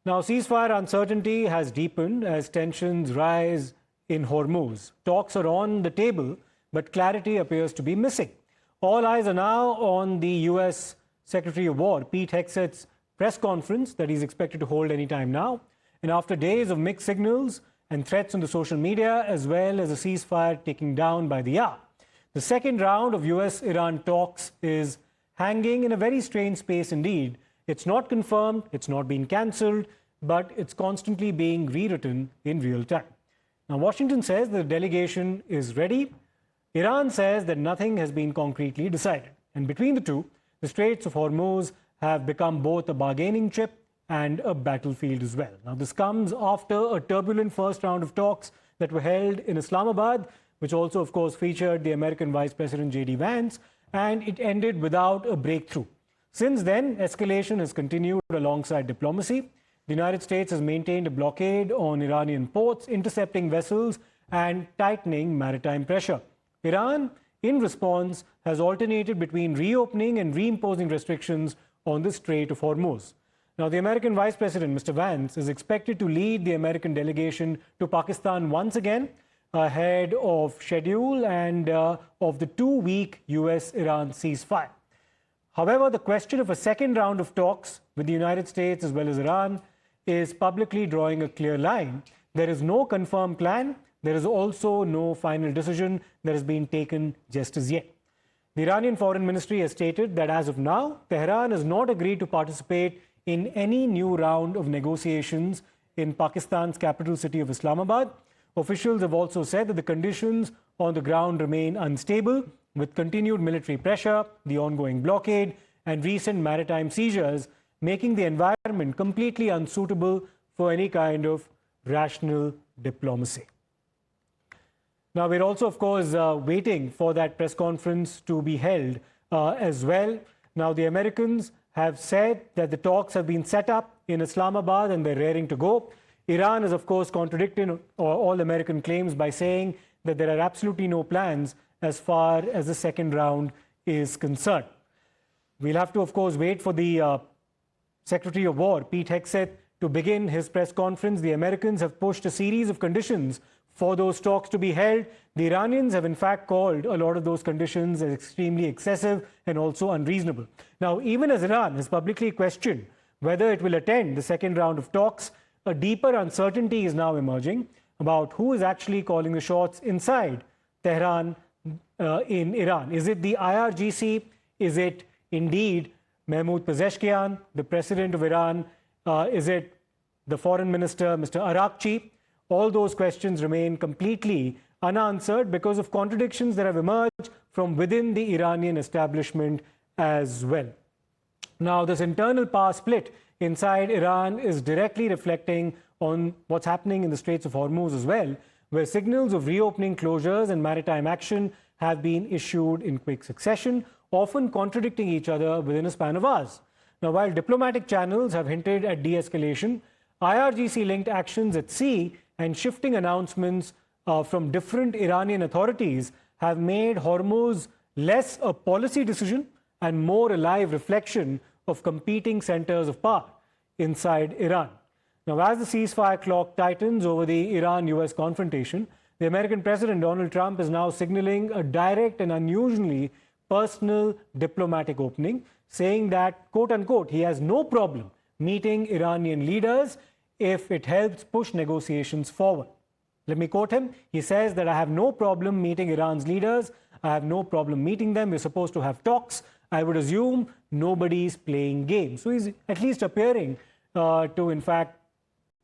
Now, ceasefire uncertainty has deepened as tensions rise in Hormuz. Talks are on the table, but clarity appears to be missing. All eyes are now on the U.S. Secretary of War, Pete Hegseth's press conference that he's expected to hold any time now. And after days of mixed signals and threats on the social media, as well as a ceasefire taken down by the hour, the second round of U.S.-Iran talks is hanging in a very strange space indeed. It's not confirmed, it's not been cancelled, but it's constantly being rewritten in real time. Now, Washington says the delegation is ready. Iran says that nothing has been concretely decided. And between the two, the Straits of Hormuz have become both a bargaining chip and a battlefield as well. Now, this comes after a turbulent first round of talks that were held in Islamabad, which also, of course, featured the American Vice President J.D. Vance, and it ended without a breakthrough. Since then, escalation has continued alongside diplomacy. The United States has maintained a blockade on Iranian ports, intercepting vessels and tightening maritime pressure. Iran, in response, has alternated between reopening and reimposing restrictions on the Strait of Hormuz. Now, the American Vice President, Mr. Vance, is expected to lead the American delegation to Pakistan once again, ahead of schedule and of the two-week U.S.-Iran ceasefire. However, the question of a second round of talks with the United States as well as Iran is publicly drawing a clear line. There is no confirmed plan. There is also no final decision that has been taken just as yet. The Iranian Foreign Ministry has stated that as of now, Tehran has not agreed to participate in any new round of negotiations in Pakistan's capital city of Islamabad. Officials have also said that the conditions on the ground remain unstable, with continued military pressure, the ongoing blockade, and recent maritime seizures, making the environment completely unsuitable for any kind of rational diplomacy. Now, we're also, of course, waiting for that press conference to be held as well. Now, the Americans have said that the talks have been set up in Islamabad and they're raring to go. Iran has, of course, contradicted all American claims by saying that there are absolutely no plans as far as the second round is concerned. We'll have to, of course, wait for the Secretary of War, Pete Hegseth, to begin his press conference. The Americans have pushed a series of conditions for those talks to be held. The Iranians have, in fact, called a lot of those conditions as extremely excessive and also unreasonable. Now, even as Iran has publicly questioned whether it will attend the second round of talks, a deeper uncertainty is now emerging about who is actually calling the shots inside Tehran in Iran. Is it the IRGC? Is it indeed Mahmoud Pezeshkian, the president of Iran? Is it the foreign minister, Mr. Arakchi? All those questions remain completely unanswered because of contradictions that have emerged from within the Iranian establishment as well. Now, this internal power split inside Iran is directly reflecting on what's happening in the Straits of Hormuz as well, where signals of reopening closures and maritime action have been issued in quick succession, often contradicting each other within a span of hours. Now, while diplomatic channels have hinted at de-escalation, IRGC-linked actions at sea and shifting announcements from different Iranian authorities have made Hormuz less a policy decision and more a live reflection of competing centers of power inside Iran. Now, as the ceasefire clock tightens over the Iran-US confrontation, the American President Donald Trump is now signaling a direct and unusually personal diplomatic opening, saying that, quote unquote, he has no problem meeting Iranian leaders if it helps push negotiations forward. Let me quote him. He says that I have no problem meeting Iran's leaders. I have no problem meeting them. We're supposed to have talks. I would assume nobody's playing games. So he's at least appearing to, in fact,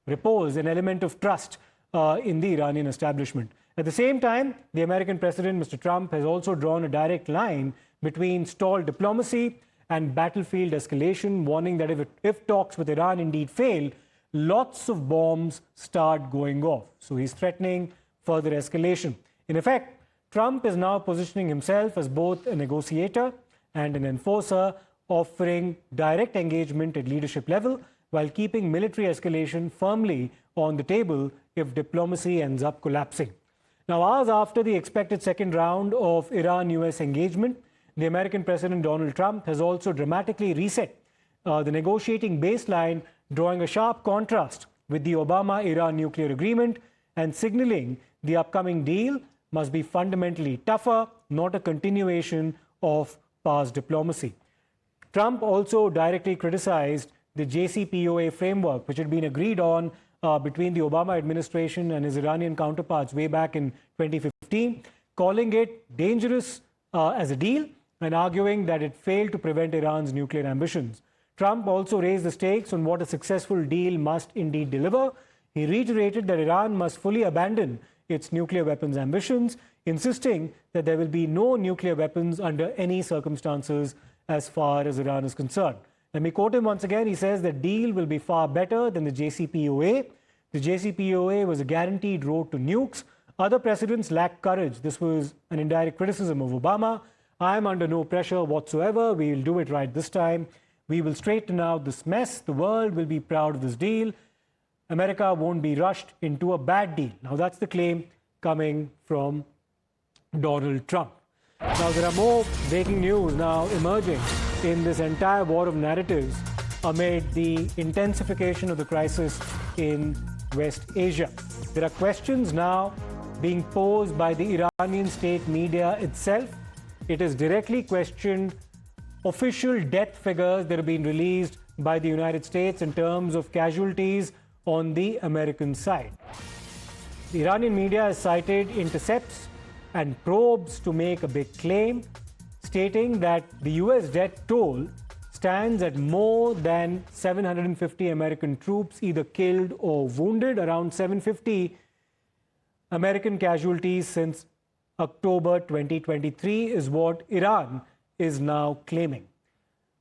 repose an element of trust in the Iranian establishment. At the same time, the American President, Mr. Trump, has also drawn a direct line between stalled diplomacy and battlefield escalation, warning that if talks with Iran indeed fail, lots of bombs start going off. So he's threatening further escalation. In effect, Trump is now positioning himself as both a negotiator and an enforcer, offering direct engagement at leadership level while keeping military escalation firmly on the table if diplomacy ends up collapsing. Now, hours after the expected second round of Iran-US engagement, the American President Donald Trump has also dramatically reset the negotiating baseline drawing a sharp contrast with the Obama-Iran nuclear agreement and signaling the upcoming deal must be fundamentally tougher, not a continuation of past diplomacy. Trump also directly criticized the JCPOA framework, which had been agreed on between the Obama administration and his Iranian counterparts way back in 2015, calling it dangerous as a deal and arguing that it failed to prevent Iran's nuclear ambitions. Trump also raised the stakes on what a successful deal must indeed deliver. He reiterated that Iran must fully abandon its nuclear weapons ambitions, insisting that there will be no nuclear weapons under any circumstances as far as Iran is concerned. Let me quote him once again. He says the deal will be far better than the JCPOA. The JCPOA was a guaranteed road to nukes. Other precedents lack courage. This was an indirect criticism of Obama. I am under no pressure whatsoever. We will do it right this time. We will straighten out this mess. The world will be proud of this deal. America won't be rushed into a bad deal. Now, that's the claim coming from Donald Trump. Now, there are more breaking news now emerging in this entire war of narratives amid the intensification of the crisis in West Asia. There are questions now being posed by the Iranian state media itself. It has directly questioned official death figures that have been released by the United States in terms of casualties on the American side. The Iranian media has cited intercepts and probes to make a big claim, stating that the US death toll stands at more than 750 American troops either killed or wounded, around 750 American casualties since October 2023 is what Iran is now claiming.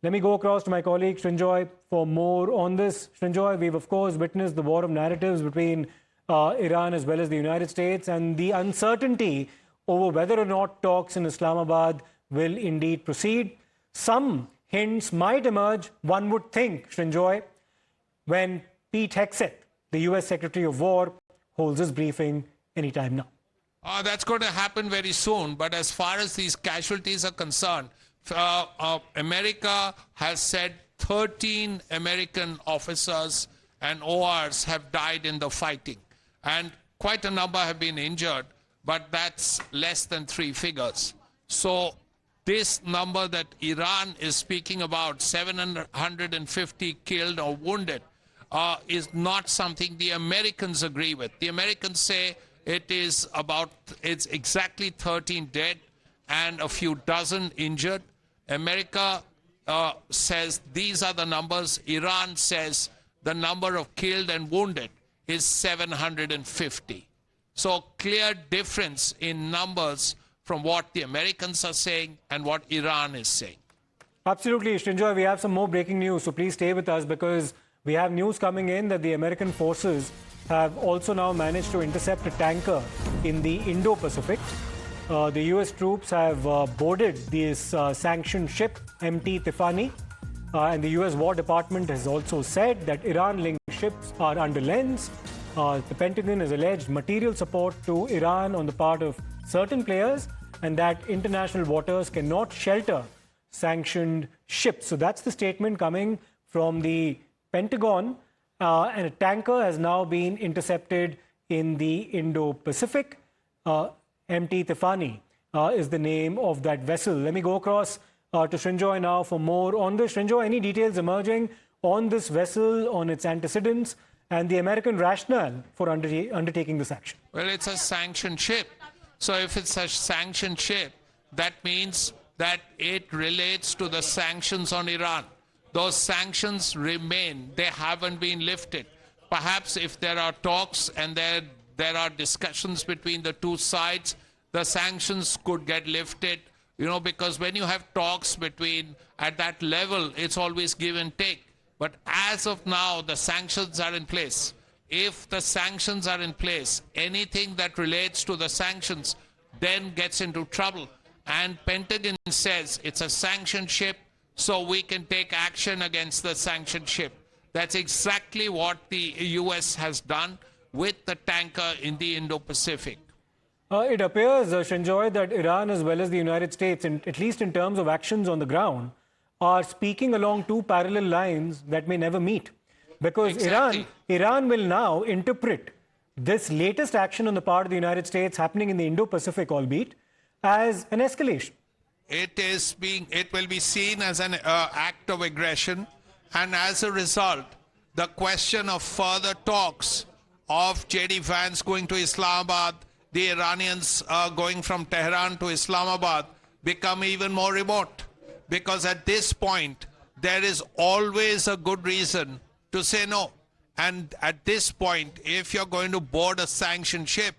Let me go across to my colleague Srinjoy for more on this. Srinjoy, we've of course witnessed the war of narratives between Iran as well as the United States and the uncertainty over whether or not talks in Islamabad will indeed proceed. Some hints might emerge, one would think, Srinjoy, when Pete Hegseth, the US Secretary of War, holds his briefing anytime now. That's going to happen very soon. But as far as these casualties are concerned, America has said 13 American officers and ORs have died in the fighting. And quite a number have been injured, but that's less than 3 figures. So this number that Iran is speaking about, 750 killed or wounded, is not something the Americans agree with. The Americans say it's exactly 13 dead and a few dozen injured. America says these are the numbers. Iran says the number of killed and wounded is 750. So clear difference in numbers from what the Americans are saying and what Iran is saying. Absolutely, Srinjoy. We have some more breaking news, so please stay with us because we have news coming in that the American forces have also now managed to intercept a tanker in the Indo-Pacific. The US troops have boarded this sanctioned ship, MT Tifani, and the US War Department has also said that Iran-linked ships are under lens. The Pentagon has alleged material support to Iran on the part of certain players and that international waters cannot shelter sanctioned ships. So that's the statement coming from the Pentagon. And a tanker has now been intercepted in the Indo-Pacific. MT Tifani is the name of that vessel. Let me go across to Srinjoy now for more on this. Srinjoy, any details emerging on this vessel, on its antecedents, and the American rationale for undertaking this action? Well, it's a sanctioned ship. So if it's a sanctioned ship, that means that it relates to the sanctions on Iran. Those sanctions remain. They haven't been lifted. Perhaps if there are talks and there are discussions between the two sides, the sanctions could get lifted, because when you have talks at that level, it's always give and take. But as of now, the sanctions are in place. If the sanctions are in place, anything that relates to the sanctions then gets into trouble. And Pentagon says it's a sanctioned ship, so we can take action against the sanctioned ship. That's exactly what the US has done with the tanker in the Indo-Pacific. It appears, Srinjoy, that Iran as well as the United States, at least in terms of actions on the ground, are speaking along two parallel lines that may never meet. because Exactly. Iran will now interpret this latest action on the part of the United States happening in the Indo-Pacific, albeit, as an escalation. It will be seen as an act of aggression, and as a result, the question of further talks of J.D. Vance going to Islamabad, the Iranians going from Tehran to Islamabad, become even more remote. Because at this point, there is always a good reason to say no. And at this point, if you're going to board a sanctioned ship,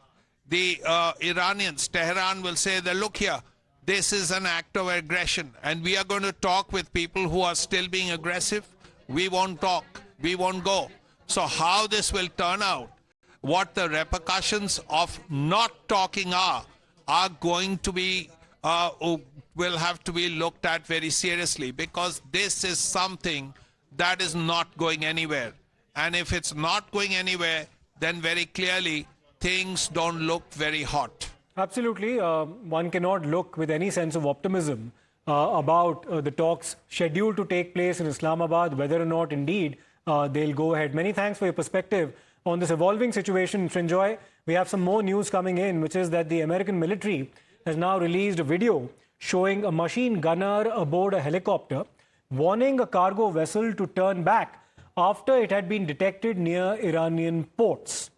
the Iranians, Tehran will say that, look here, this is an act of aggression, and we are going to talk with people who are still being aggressive. We won't talk. We won't go. So how this will turn out, what the repercussions of not talking are going to be, will have to be looked at very seriously, because this is something that is not going anywhere. And if it's not going anywhere, then very clearly things don't look very hot. Absolutely. One cannot look with any sense of optimism about the talks scheduled to take place in Islamabad, whether or not indeed they'll go ahead. Many thanks for your perspective on this evolving situation, Srinjoy. We have some more news coming in, which is that the American military has now released a video showing a machine gunner aboard a helicopter warning a cargo vessel to turn back after it had been detected near Iranian ports.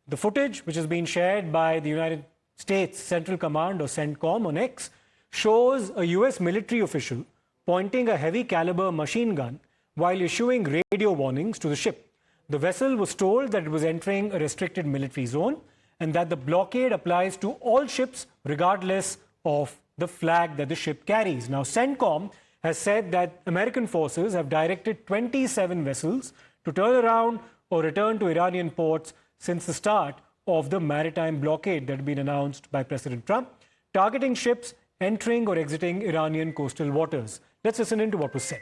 The footage, which has been shared by the United States Central Command, or CENTCOM, on X, shows a US military official pointing a heavy caliber machine gun while issuing radio warnings to the ship. The vessel was told that it was entering a restricted military zone and that the blockade applies to all ships regardless of the flag that the ship carries. Now, CENTCOM has said that American forces have directed 27 vessels to turn around or return to Iranian ports since the start of the maritime blockade that had been announced by President Trump, targeting ships entering or exiting Iranian coastal waters. Let's listen in to what was said.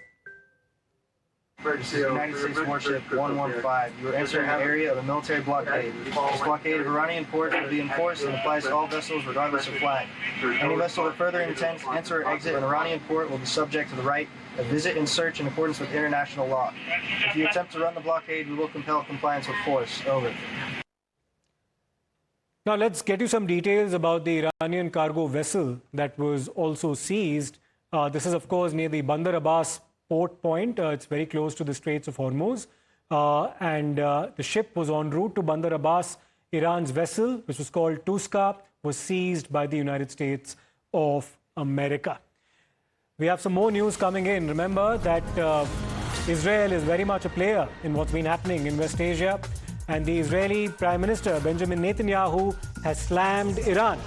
United States warship 115. You are entering the area of a military blockade. This blockade of Iranian ports will be enforced and applies to all vessels regardless of flag. Any vessel that further intends to enter or exit an Iranian port will be subject to the right of visit and search in accordance with international law. If you attempt to run the blockade, we will compel compliance with force. Over. Now, let's get you some details about the Iranian cargo vessel that was also seized. This is, of course, near the Bandar Abbas port point. It's very close to the Straits of Hormuz. The ship was en route to Bandar Abbas. Iran's vessel, which was called Tuska, was seized by the United States of America. We have some more news coming in. Remember that Israel is very much a player in what's been happening in West Asia. And the Israeli Prime Minister, Benjamin Netanyahu, has slammed Iran,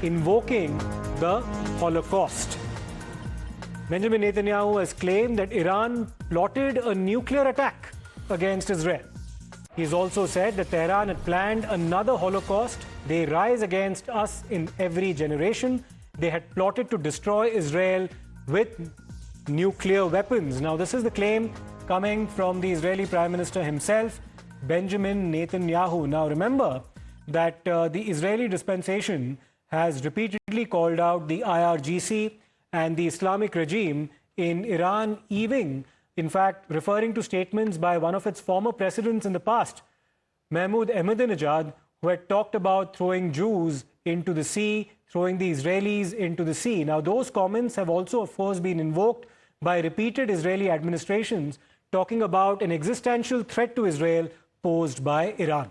invoking the Holocaust. Benjamin Netanyahu has claimed that Iran plotted a nuclear attack against Israel. He's also said that Tehran had planned another Holocaust. They rise against us in every generation. They had plotted to destroy Israel with nuclear weapons. Now, this is the claim coming from the Israeli Prime Minister himself, Benjamin Netanyahu. Now, remember that the Israeli dispensation has repeatedly called out the IRGC and the Islamic regime in Iran, even, in fact, referring to statements by one of its former presidents in the past, Mahmoud Ahmadinejad, who had talked about throwing Jews into the sea, throwing the Israelis into the sea. Now, those comments have also, of course, been invoked by repeated Israeli administrations talking about an existential threat to Israel posed by Iran.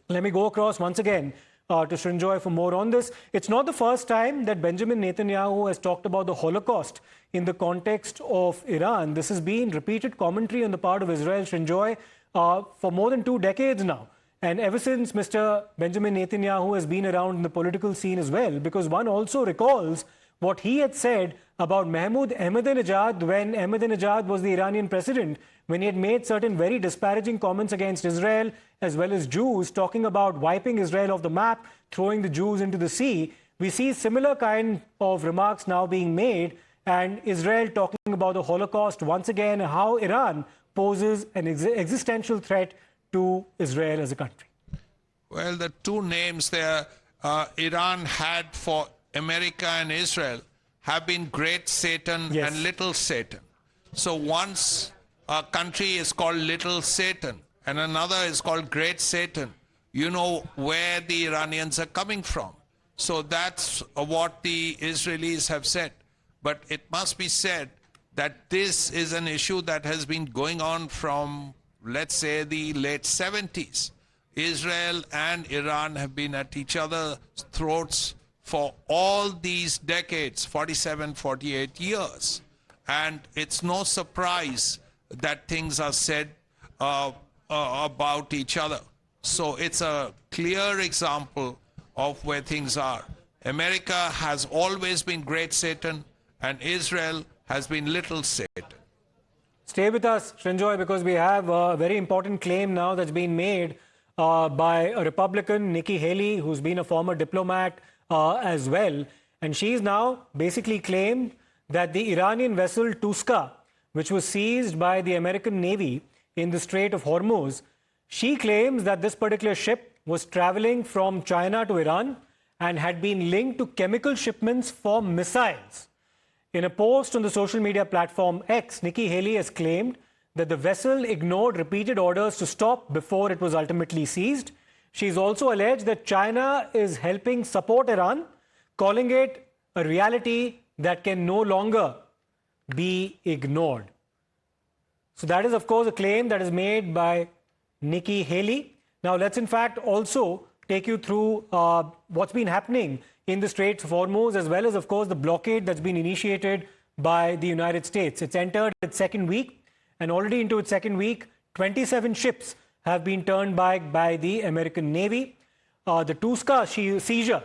Let me go across once again to Srinjoy for more on this. It's not the first time that Benjamin Netanyahu has talked about the Holocaust in the context of Iran. This has been repeated commentary on the part of Israel, Srinjoy, for more than 2 decades now. And ever since Mr. Benjamin Netanyahu has been around in the political scene as well, because one also recalls what he had said about Mahmoud Ahmadinejad when Ahmadinejad was the Iranian president, when he had made certain very disparaging comments against Israel as well as Jews, talking about wiping Israel off the map, throwing the Jews into the sea. We see similar kind of remarks now being made, and Israel talking about the Holocaust once again, how Iran poses an existential threat to Israel as a country. Well, the two names there Iran had for America and Israel have been Great Satan Yes. and Little Satan. So once country is called Little Satan and another is called Great Satan, you know where the Iranians are coming from. So that's what the Israelis have said. But it must be said that this is an issue that has been going on from, let's say, the late 70s. Israel and Iran have been at each other's throats for all these decades, 47, 48 years. And it's no surprise that things are said about each other. So it's a clear example of where things are. America has always been Great Satan, and Israel has been Little Satan. Stay with us, Srinjoy, because we have a very important claim now that's been made by a Republican, Nikki Haley, who's been a former diplomat as well. And she's now basically claimed that the Iranian vessel Tuska, which was seized by the American Navy in the Strait of Hormuz, she claims that this particular ship was traveling from China to Iran and had been linked to chemical shipments for missiles. In a post on the social media platform X, Nikki Haley has claimed that the vessel ignored repeated orders to stop before it was ultimately seized. She's also alleged that China is helping support Iran, calling it a reality that can no longer be ignored. So that is, of course, a claim that is made by Nikki Haley. Now, let's in fact also take you through what's been happening in the Strait of Hormuz, as well as, of course, the blockade that's been initiated by the United States. It's entered its second week, and already into its second week, 27 ships have been turned back by the American Navy. The Tuska seizure,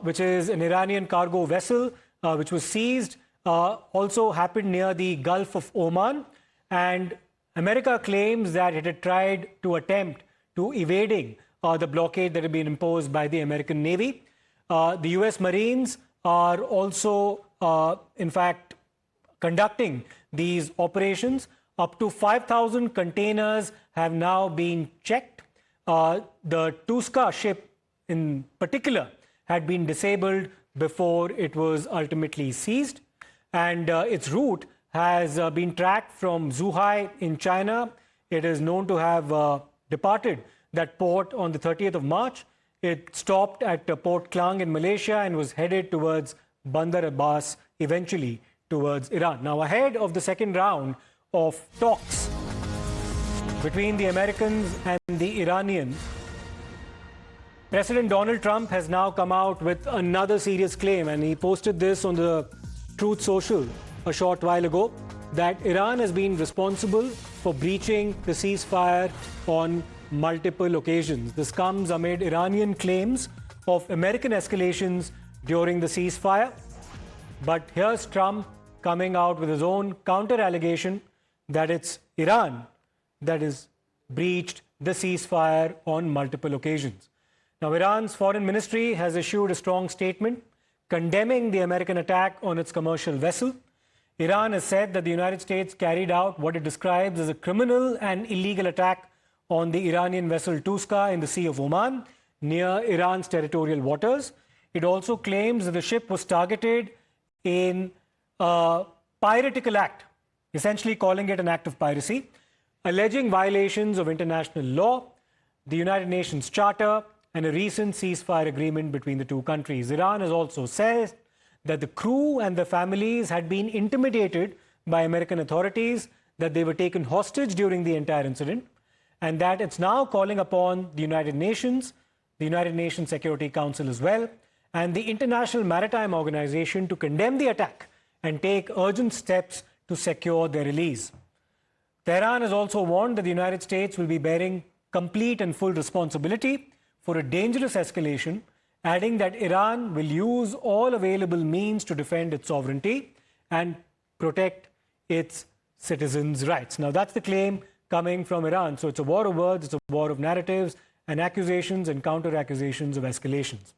which is an Iranian cargo vessel, which was seized, also happened near the Gulf of Oman. And America claims that it had tried to attempt to evading the blockade that had been imposed by the American Navy. The US Marines are also, in fact, conducting these operations. Up to 5,000 containers have now been checked. The Tuska ship in particular had been disabled before it was ultimately seized. And its route has been tracked from Zhuhai in China. It is known to have departed that port on the 30th of March. It stopped at Port Klang in Malaysia and was headed towards Bandar Abbas, eventually towards Iran. Now, ahead of the second round of talks between the Americans and the Iranians, President Donald Trump has now come out with another serious claim, and he posted this on the Truth Social a short while ago, that Iran has been responsible for breaching the ceasefire on multiple occasions. This comes amid Iranian claims of American escalations during the ceasefire. But here's Trump coming out with his own counter-allegation that it's Iran that has breached the ceasefire on multiple occasions. Now, Iran's foreign ministry has issued a strong statement condemning the American attack on its commercial vessel. Iran has said that the United States carried out what it describes as a criminal and illegal attack on the Iranian vessel Tuska in the Sea of Oman, near Iran's territorial waters. It also claims that the ship was targeted in a piratical act, essentially calling it an act of piracy, alleging violations of international law, the United Nations Charter, and a recent ceasefire agreement between the two countries. Iran has also said that the crew and the families had been intimidated by American authorities, that they were taken hostage during the entire incident, and that it's now calling upon the United Nations Security Council as well, and the International Maritime Organization to condemn the attack and take urgent steps to secure their release. Tehran has also warned that the United States will be bearing complete and full responsibility for a dangerous escalation, adding that Iran will use all available means to defend its sovereignty and protect its citizens' rights. Now, that's the claim coming from Iran. So it's a war of words, it's a war of narratives and accusations and counter-accusations of escalations.